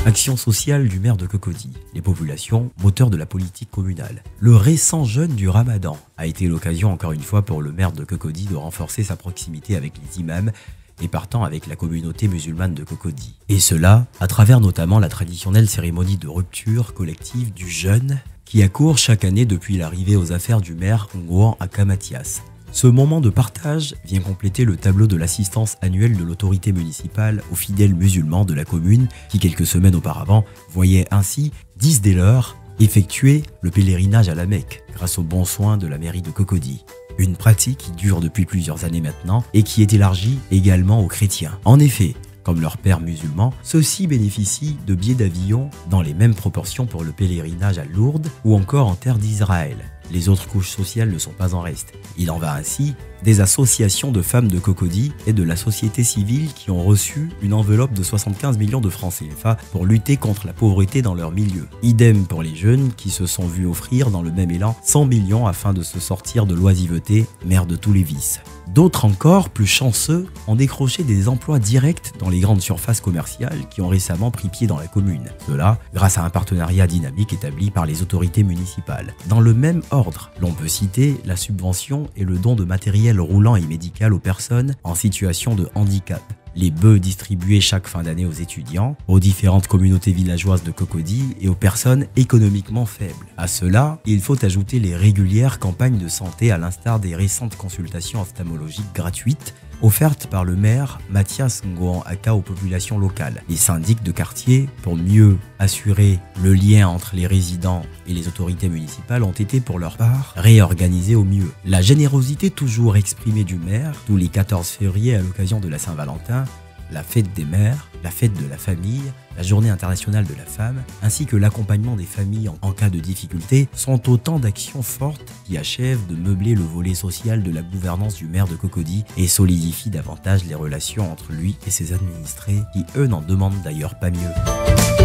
Action sociale du maire de Cocody. Les populations, moteur de la politique communale. Le récent jeûne du Ramadan a été l'occasion encore une fois pour le maire de Cocody de renforcer sa proximité avec les imams et partant avec la communauté musulmane de Cocody. Et cela à travers notamment la traditionnelle cérémonie de rupture collective du jeûne qui accourt chaque année depuis l'arrivée aux affaires du maire Ngouan Aka Mathias. Ce moment de partage vient compléter le tableau de l'assistance annuelle de l'autorité municipale aux fidèles musulmans de la commune qui, quelques semaines auparavant, voyaient ainsi 10 des leurs effectuer le pèlerinage à la Mecque grâce aux bons soins de la mairie de Cocody. Une pratique qui dure depuis plusieurs années maintenant et qui est élargie également aux chrétiens. En effet, comme leurs pères musulmans, ceux-ci bénéficient de billets d'avion dans les mêmes proportions pour le pèlerinage à Lourdes ou encore en terre d'Israël. Les autres couches sociales ne sont pas en reste. Il en va ainsi des associations de femmes de Cocody et de la société civile qui ont reçu une enveloppe de 75 millions de francs CFA pour lutter contre la pauvreté dans leur milieu. Idem pour les jeunes qui se sont vus offrir dans le même élan 100 millions afin de se sortir de l'oisiveté, mère de tous les vices. D'autres encore, plus chanceux, ont décroché des emplois directs dans les grandes surfaces commerciales qui ont récemment pris pied dans la commune. Cela grâce à un partenariat dynamique établi par les autorités municipales. Dans le même ordre, l'on peut citer la subvention et le don de matériel roulant et médical aux personnes en situation de handicap. Les bœufs distribués chaque fin d'année aux étudiants, aux différentes communautés villageoises de Cocody et aux personnes économiquement faibles. À cela, il faut ajouter les régulières campagnes de santé à l'instar des récentes consultations ophtalmologiques gratuites offertes par le maire Mathias Ngouan Aka aux populations locales. Les syndics de quartier, pour mieux assurer le lien entre les résidents et les autorités municipales, ont été pour leur part réorganisés au mieux. La générosité toujours exprimée du maire, tous les 14 février à l'occasion de la Saint-Valentin, la fête des mères, la fête de la famille, la journée internationale de la femme, ainsi que l'accompagnement des familles en cas de difficulté, sont autant d'actions fortes qui achèvent de meubler le volet social de la gouvernance du maire de Cocody et solidifient davantage les relations entre lui et ses administrés qui, eux, n'en demandent d'ailleurs pas mieux.